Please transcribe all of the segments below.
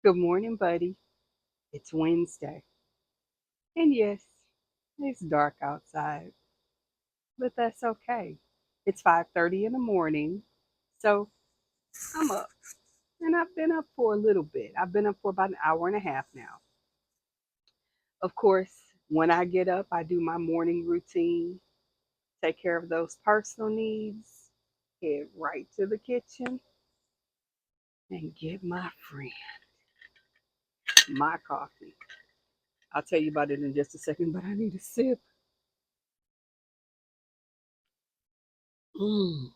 Good morning, buddy. It's Wednesday. And yes, it's dark outside, but that's okay. It's 5:30 in the morning, so I'm up. And I've been up for a little bit. I've been up for about an hour and a half now. Of course, when I get up, I do my morning routine, take care of those personal needs, head right to the kitchen, and get my friend my coffee. I'll tell you about it in just a second, but I need a sip. Mm.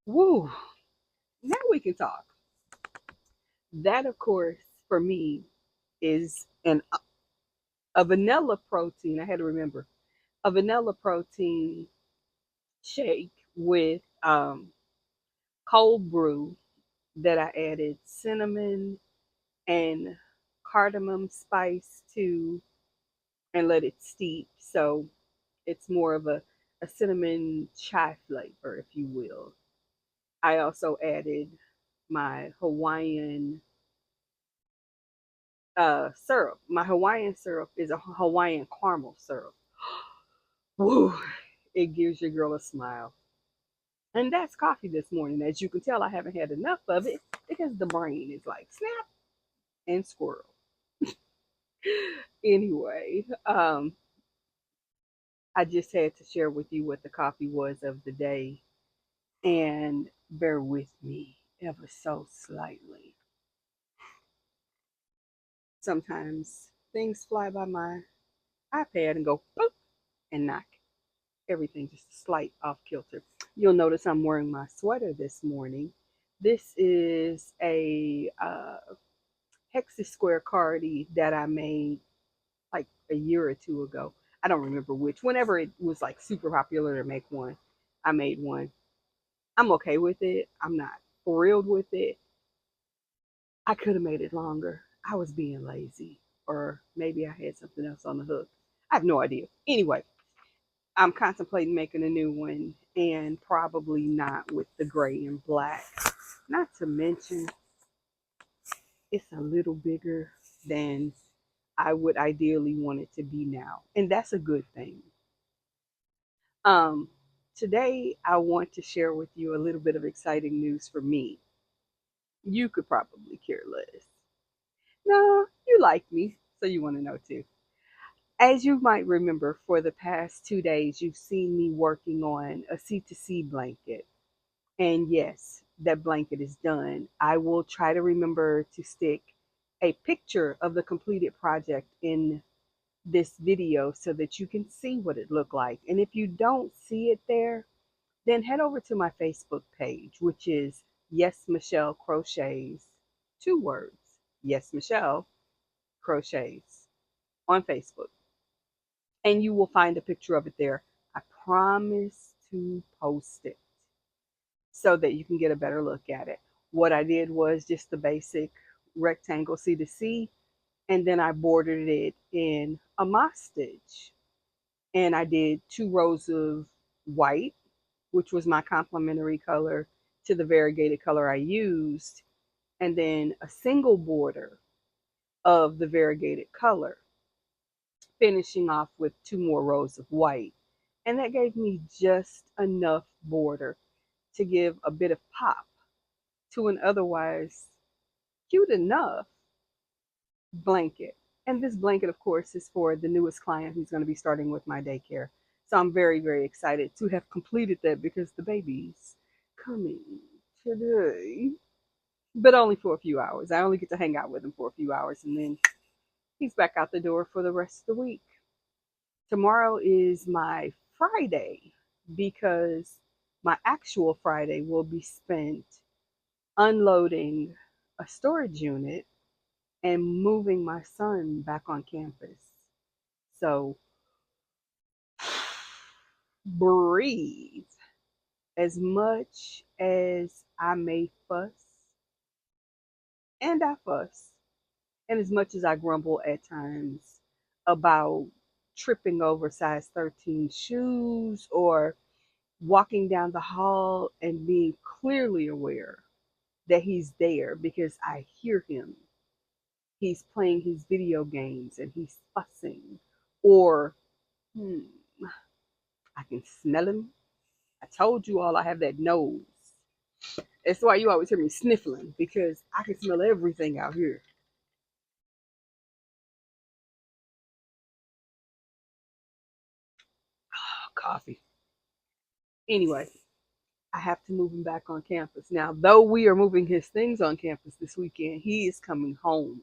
Woo. Now we can talk. That, of course, for me is a vanilla protein. I had to remember a vanilla protein shake with cold brew that I added cinnamon and cardamom spice to and let it steep. So it's more of a cinnamon chai flavor, if you will. I also added my Hawaiian syrup. My Hawaiian syrup is a Hawaiian caramel syrup. Woo! It gives your girl a smile. And that's coffee this morning. As you can tell, I haven't had enough of it because the brain is like snap and squirrel. Anyway, I just had to share with you what the coffee was of the day. And bear with me ever so slightly. Sometimes things fly by my iPad and go boop and knock everything just a slight off kilter. You'll notice I'm wearing my sweater this morning. This is a hexi square cardi that I made like a year or two ago. I don't remember which. Whenever it was like super popular to make one, I made one. I'm okay with it. I'm not thrilled with it. I could have made it longer. I was being lazy, or maybe I had something else on the hook. I have no idea. Anyway, I'm contemplating making a new one and probably not with the gray and black. Not to mention, it's a little bigger than I would ideally want it to be now. And that's a good thing. Um, Today, I want to share with you a little bit of exciting news for me. You could probably care less. No, you like me, so you want to know too. As you might remember, for the past 2 days, you've seen me working on a C2C blanket. And yes, that blanket is done. I will try to remember to stick a picture of the completed project in this video so that you can see what it looked like. And if you don't see it there, then head over to my Facebook page, which is Yes Michelle Crochets, two words, Yes Michelle Crochets on Facebook. And you will find a picture of it there. I promise to post it so that you can get a better look at it. What I did was just the basic rectangle C to C, and then I bordered it in a moss stitch. And I did 2 rows of white, which was my complementary color to the variegated color I used, and then a single border of the variegated color, finishing off with 2 more rows of white. And that gave me just enough border to give a bit of pop to an otherwise cute enough blanket. And this blanket, of course, is for the newest client who's going to be starting with my daycare. So I'm very, very excited to have completed that because the baby's coming today, but only for a few hours. I only get to hang out with him for a few hours and then he's back out the door for the rest of the week. Tomorrow is my Friday because my actual Friday will be spent unloading a storage unit and moving my son back on campus. So breathe. As much as I may fuss, and I fuss, and as much as I grumble at times about tripping over size 13 shoes or walking down the hall and being clearly aware that he's there because I hear him. He's playing his video games and he's fussing. Or hmm, I can smell him. I told you all I have that nose. That's why you always hear me sniffling because I can smell everything out here. Oh, coffee. Anyway, I have to move him back on campus. Now, though we are moving his things on campus this weekend, he is coming home.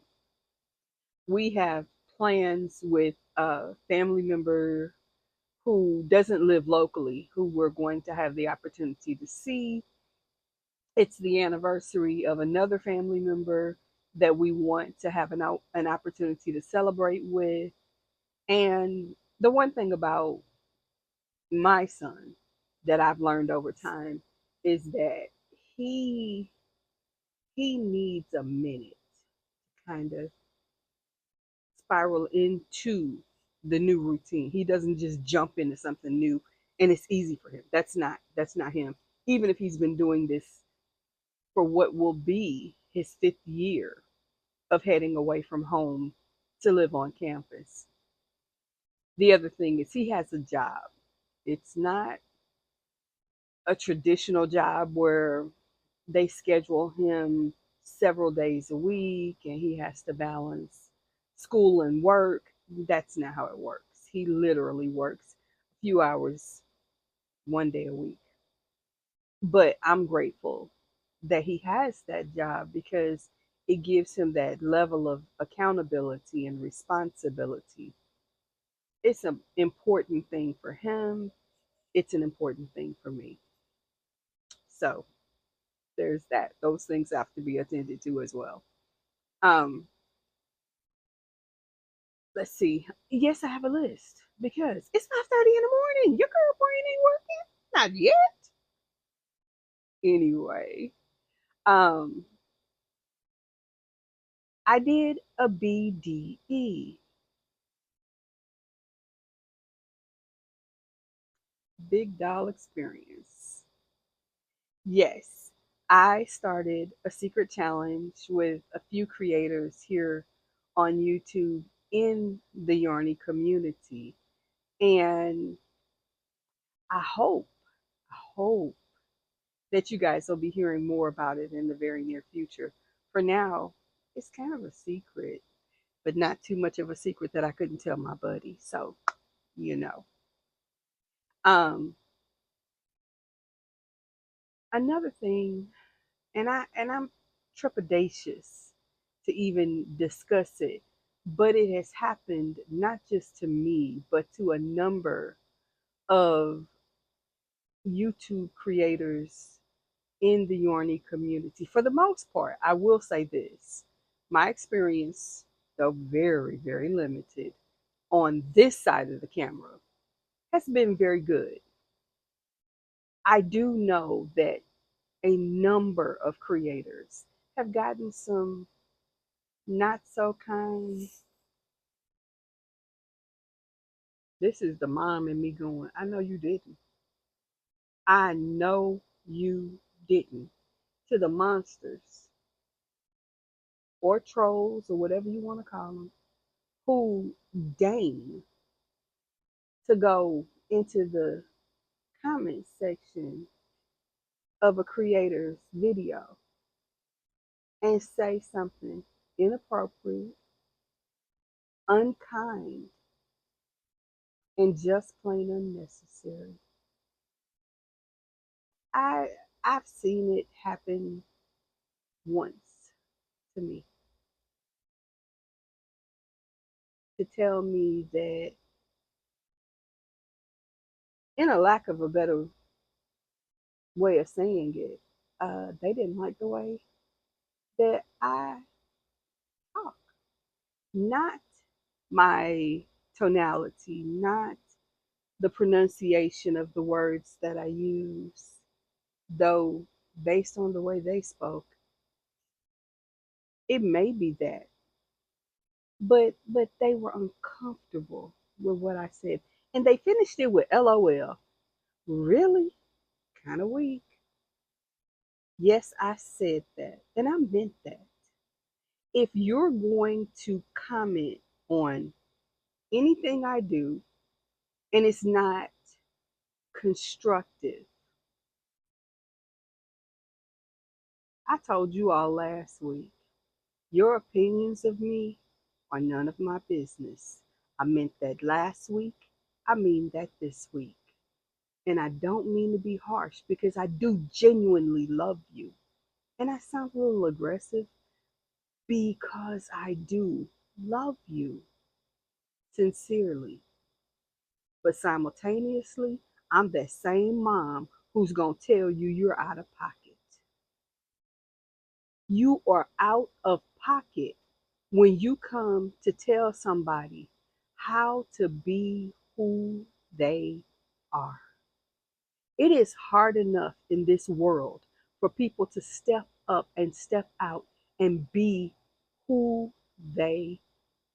We have plans with a family member who doesn't live locally, who we're going to have the opportunity to see. It's the anniversary of another family member that we want to have an opportunity to celebrate with. And the one thing about my son that I've learned over time is that he he needs a minute to kind of spiral into the new routine. He doesn't just jump into something new and it's easy for him. That's not him. Even if he's been doing this for what will be his fifth year of heading away from home to live on campus. The other thing is he has a job. It's not a traditional job where they schedule him several days a week and he has to balance school and work. That's not how it works. He literally works a few hours one day a week. But I'm grateful that he has that job because it gives him that level of accountability and responsibility. It's an important thing for him. It's an important thing for me. So there's that. Those things have to be attended to as well. Um, let's see. Yes, I have a list because it's 5:30 in the morning. Your girl brain ain't working. Not yet. Anyway, um, I did a BDE, Big Doll Experience. Yes, I started a secret challenge with a few creators here on YouTube in the Yarny community. And I hope that you guys will be hearing more about it in the very near future. For now, it's kind of a secret, but not too much of a secret that I couldn't tell my buddy. So, you know. Um, another thing, and I'm trepidatious to even discuss it, but it has happened not just to me, but to a number of YouTube creators in the Yorny community. For the most part, I will say this. My experience, though very, very limited, on this side of the camera has been very good. I do know that a number of creators have gotten some not so kind. This is the mom and me going, I know you didn't. I know you didn't. To the monsters or trolls or whatever you want to call them who deign to go into the comment section of a creator's video and say something inappropriate, unkind, and just plain unnecessary. I I've seen it happen once to me to tell me that, in a lack of a better way of saying it, they didn't like the way that I talk. Not my tonality, not the pronunciation of the words that I use, though based on the way they spoke, it may be that. But they were uncomfortable with what I said. And they finished it with LOL. Really? Kind of weak. Yes, I said that, and I meant that. If you're going to comment on anything I do and it's not constructive, I told you all last week, your opinions of me are none of my business. I meant that last week. I mean that this week. And I don't mean to be harsh because I do genuinely love you. And I sound a little aggressive because I do love you sincerely. But simultaneously, I'm that same mom who's going to tell you you're out of pocket. You are out of pocket when you come to tell somebody how to be who they are. It is hard enough in this world for people to step up and step out and be who they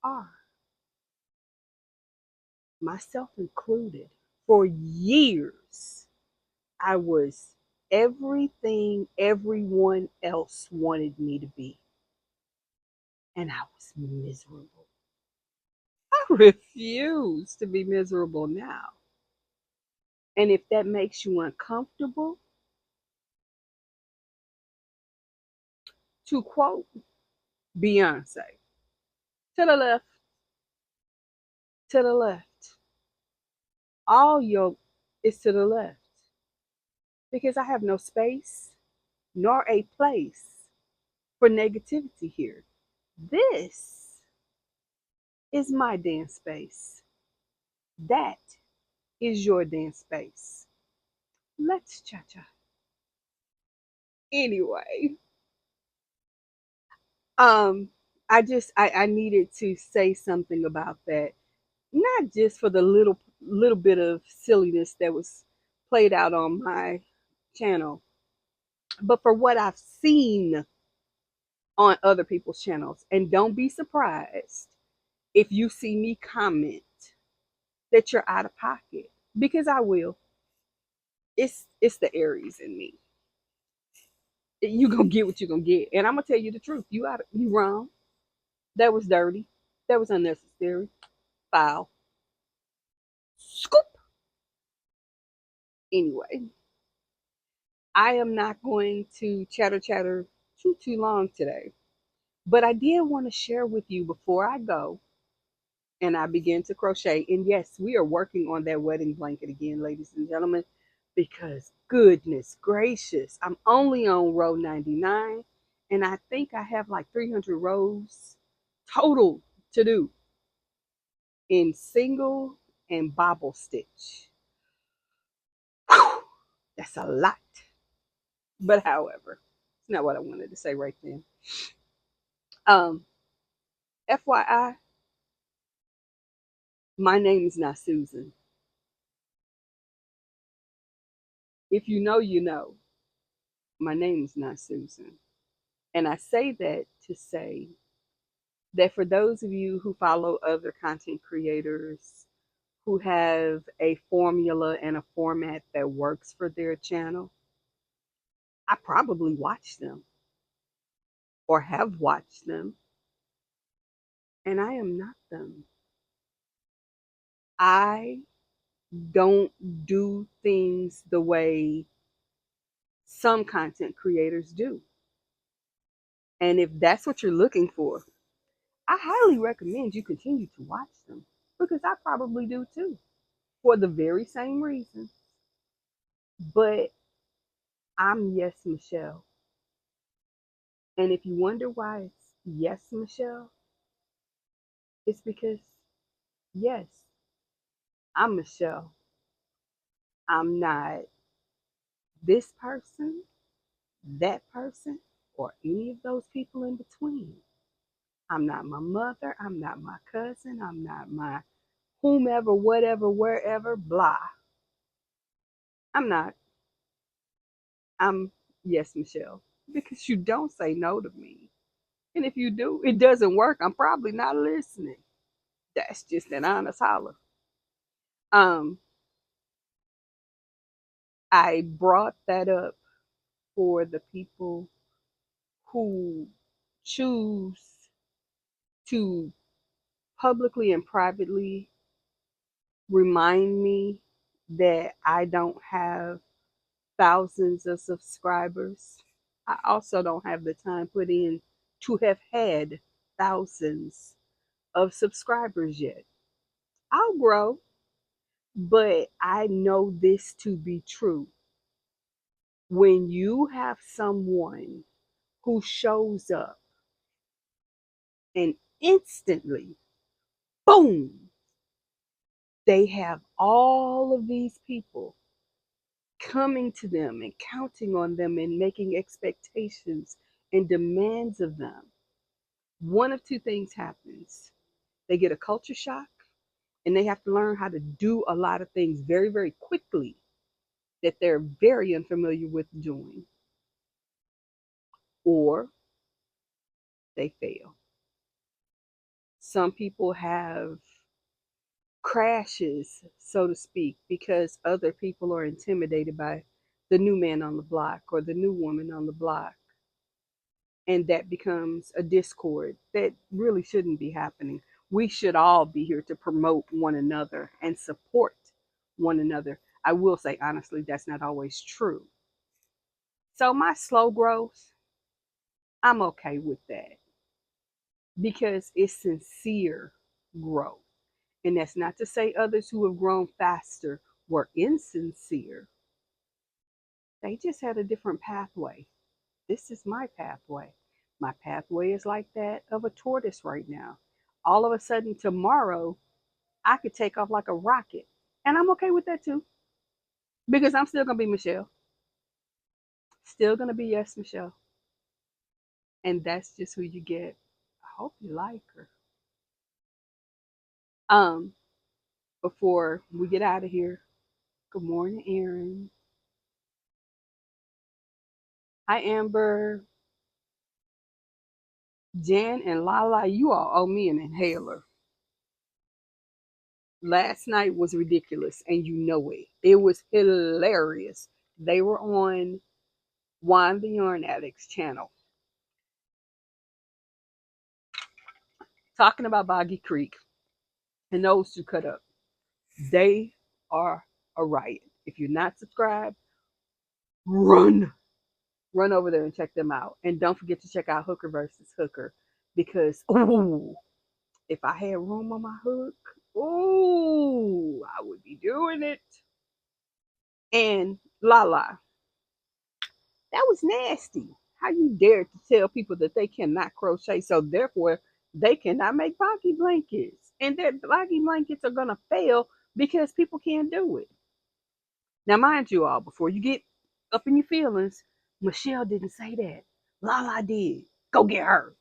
are, myself included. For years, I was everything everyone else wanted me to be, and I was miserable. I refuse to be miserable now. And if that makes you uncomfortable, to quote Beyonce, to the left, to the left. All your is to the left because I have no space nor a place for negativity here. This is my dance space. That is your dance space. Let's cha cha. Anyway, um, I needed to say something about that, not just for the little bit of silliness that was played out on my channel, but for what I've seen on other people's channels. And don't be surprised if you see me comment that you're out of pocket because I will. It's the Aries in me. You gonna get what you gonna get, and I'm gonna tell you the truth. You wrong. That was dirty. That was unnecessary. Foul. Scoop. Anyway, I am not going to chatter too long today, but I did want to share with you before I go and I begin to crochet. And yes, we are working on that wedding blanket again, ladies and gentlemen, because goodness gracious, I'm only on row 99 and I think I have like 300 rows total to do in single and bobble stitch. Whew, that's a lot. But however, it's not what I wanted to say right then. Um, FYI, my name is not Susan. If you know, you know. My name is not Susan. And I say that to say that for those of you who follow other content creators who have a formula and a format that works for their channel, I probably watch them or have watched them, and I am not them. I don't do things the way some content creators do. And if that's what you're looking for, I highly recommend you continue to watch them because I probably do too for the very same reason. But I'm Yes Michelle. And if you wonder why it's Yes Michelle, it's because, yes, I'm Michelle. I'm not this person, that person, or any of those people in between. I'm not my mother. I'm not my cousin. I'm not my whomever, whatever, wherever, blah. I'm not. I'm Yes Michelle. Because you don't say no to me. And if you do, it doesn't work. I'm probably not listening. That's just an honest holler. Um, I brought that up for the people who choose to publicly and privately remind me that I don't have thousands of subscribers. I also don't have the time put in to have had thousands of subscribers yet. I'll grow, but I know this to be true. When you have someone who shows up and instantly, boom, they have all of these people coming to them and counting on them and making expectations and demands of them, one of two things happens. They get a culture shock and they have to learn how to do a lot of things very, very quickly that they're very unfamiliar with doing, or they fail. Some people have crashes, so to speak, because other people are intimidated by the new man on the block or the new woman on the block. And that becomes a discord that really shouldn't be happening. We should all be here to promote one another and support one another. I will say, honestly, that's not always true. So, my slow growth, I'm okay with that because it's sincere growth. And that's not to say others who have grown faster were insincere. They just had a different pathway. This is my pathway. My pathway is like that of a tortoise right now. All of a sudden, tomorrow, I could take off like a rocket. And I'm okay with that too. Because I'm still going to be Michelle. Still going to be Yes Michelle. And that's just who you get. I hope you like her. Um, Before we get out of here, good morning, Erin. Hi, Amber. Jan and Lala, you all owe me an inhaler. Last night was ridiculous, and you know it. It was hilarious. They were on Wine the Yarn Addicts channel talking about Boggy Creek and those two cut up. They are a riot. If you're not subscribed, run. Run over there and check them out. And don't forget to check out Hooker versus Hooker because, ooh, if I had room on my hook, ooh, I would be doing it. And Lala, that was nasty. How you dare to tell people that they cannot crochet, so therefore they cannot make boggy blankets, and that boggy blankets are gonna fail because people can't do it. Now, mind you all, before you get up in your feelings, Michelle didn't say that. Lala did. Go get her.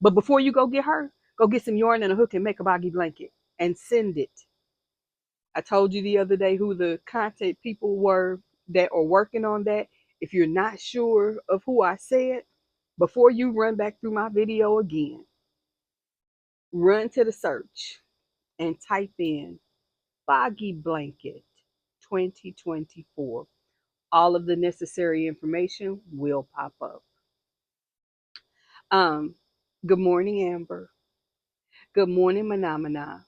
But before you go get her, go get some yarn and a hook and make a boggy blanket and send it. I told you the other day who the content people were that are working on that. If you're not sure of who I said, before you run back through my video again, run to the search and type in Foggy Blanket 2024. All of the necessary information will pop up. Um, Good morning, Amber. Good morning, Manamana.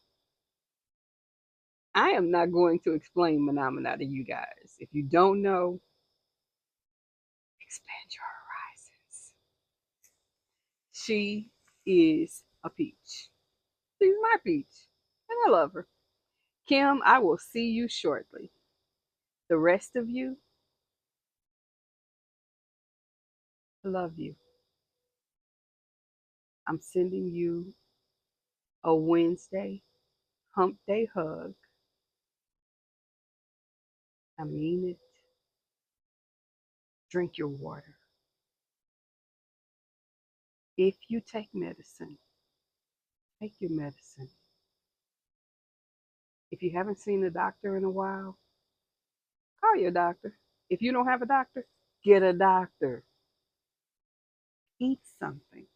I am not going to explain Manamana to you guys. If you don't know, expand your horizons. She is a peach. She's my peach, and I love her. Kim, I will see you shortly. The rest of you, I love you. I'm sending you a Wednesday hump day hug. I mean it. Drink your water. If you take medicine, take your medicine. If you haven't seen a doctor in a while, call your doctor. If you don't have a doctor, get a doctor. Eat something.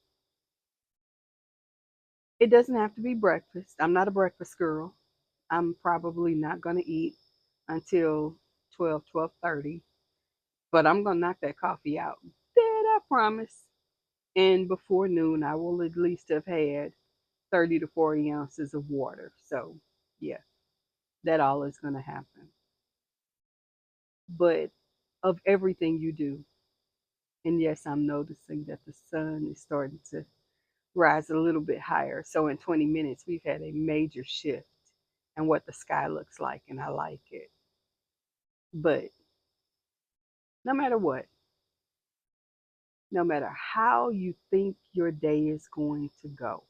It doesn't have to be breakfast. I'm not a breakfast girl. I'm probably not going to eat until 12, 12:30. But I'm going to knock that coffee out. That I promise. And before noon, I will at least have had 30 to 40 ounces of water. So, yeah, that all is going to happen. But of everything you do, and yes, I'm noticing that the sun is starting to rise a little bit higher. So, in 20 minutes, we've had a major shift in what the sky looks like, and I like it. But no matter what, no matter how you think your day is going to go,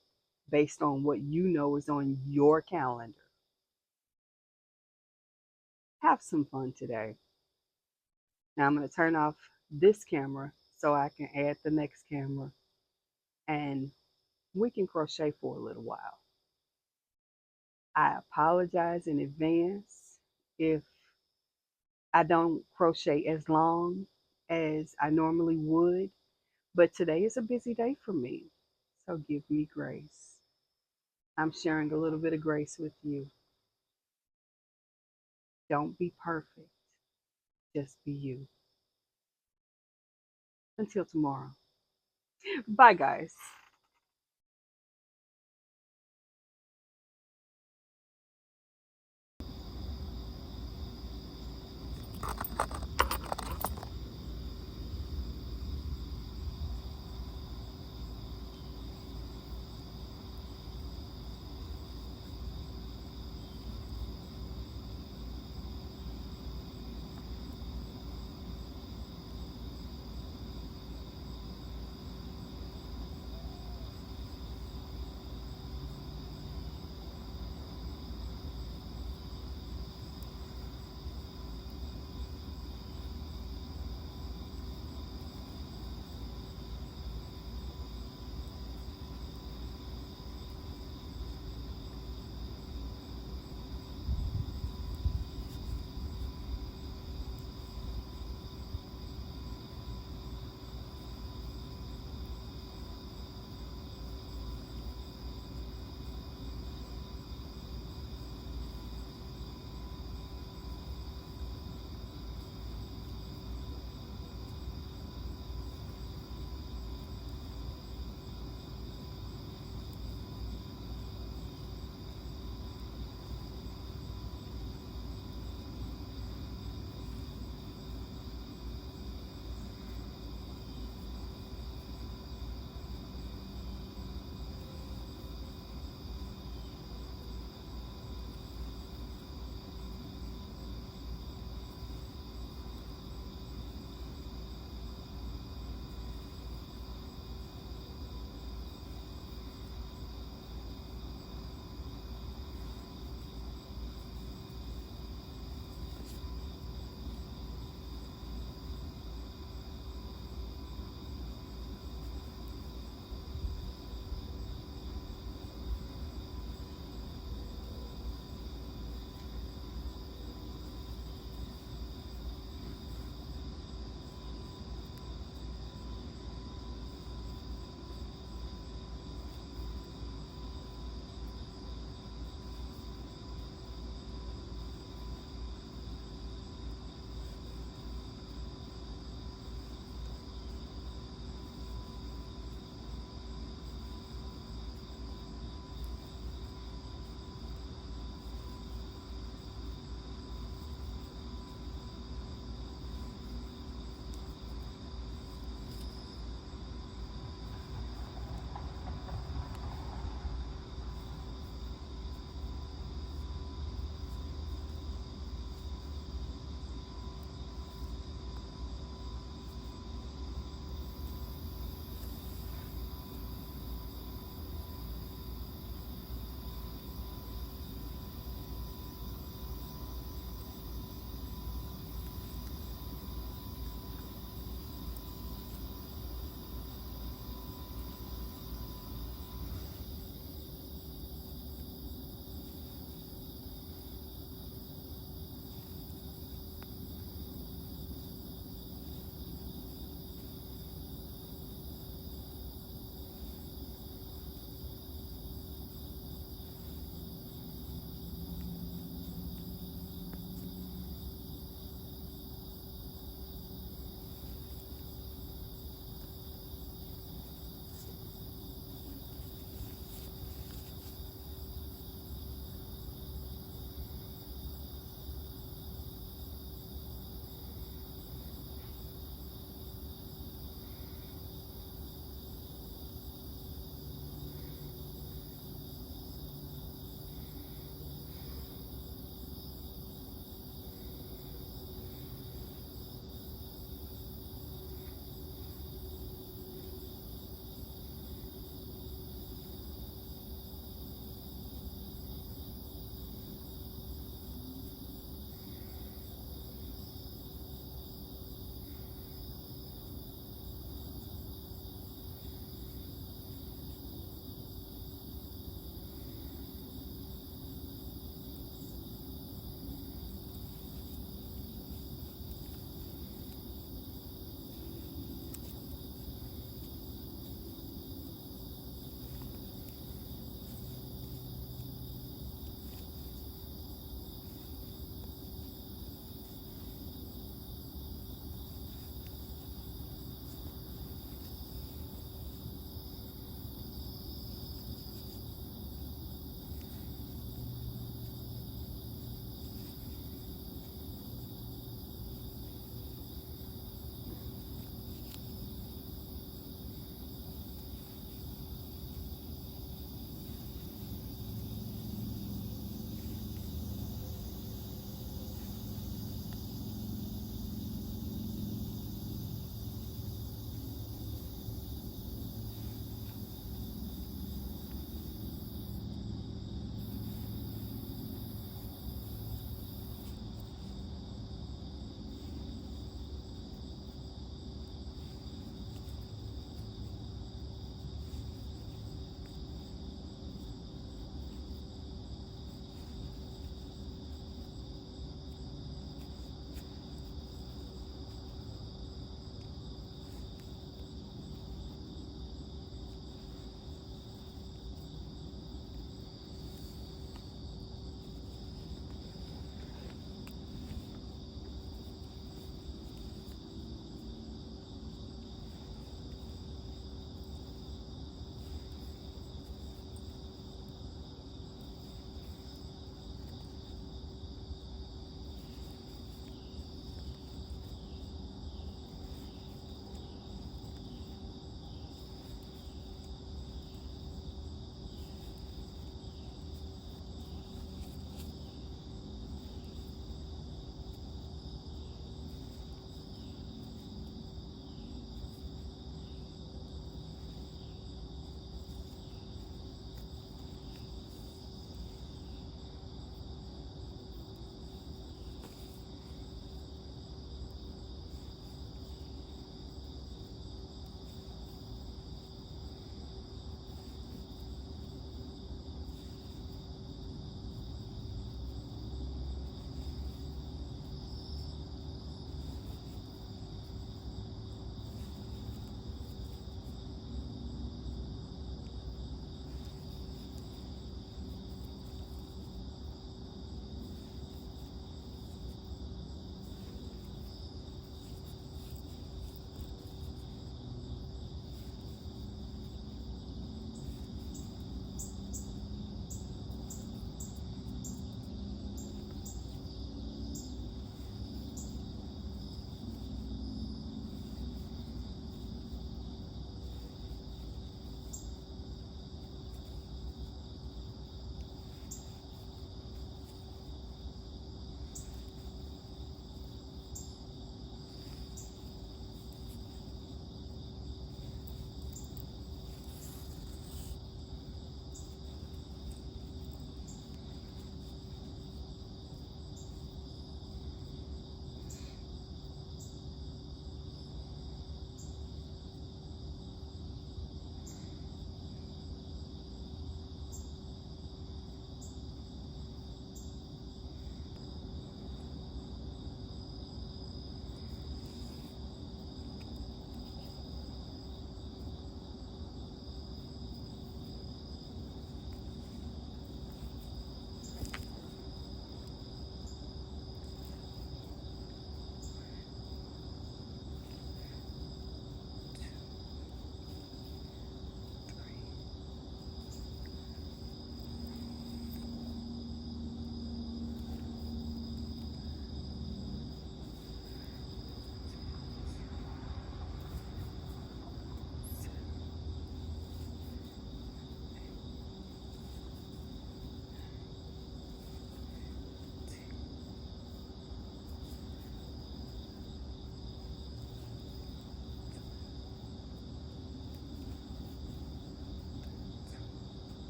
based on what you know is on your calendar, have some fun today. Now I'm going to turn off this camera so I can add the next camera and we can crochet for a little while. I apologize in advance if I don't crochet as long as I normally would, but today is a busy day for me, so give me grace. I'm sharing a little bit of grace with you. Don't be perfect, just be you. Until tomorrow. Bye, guys.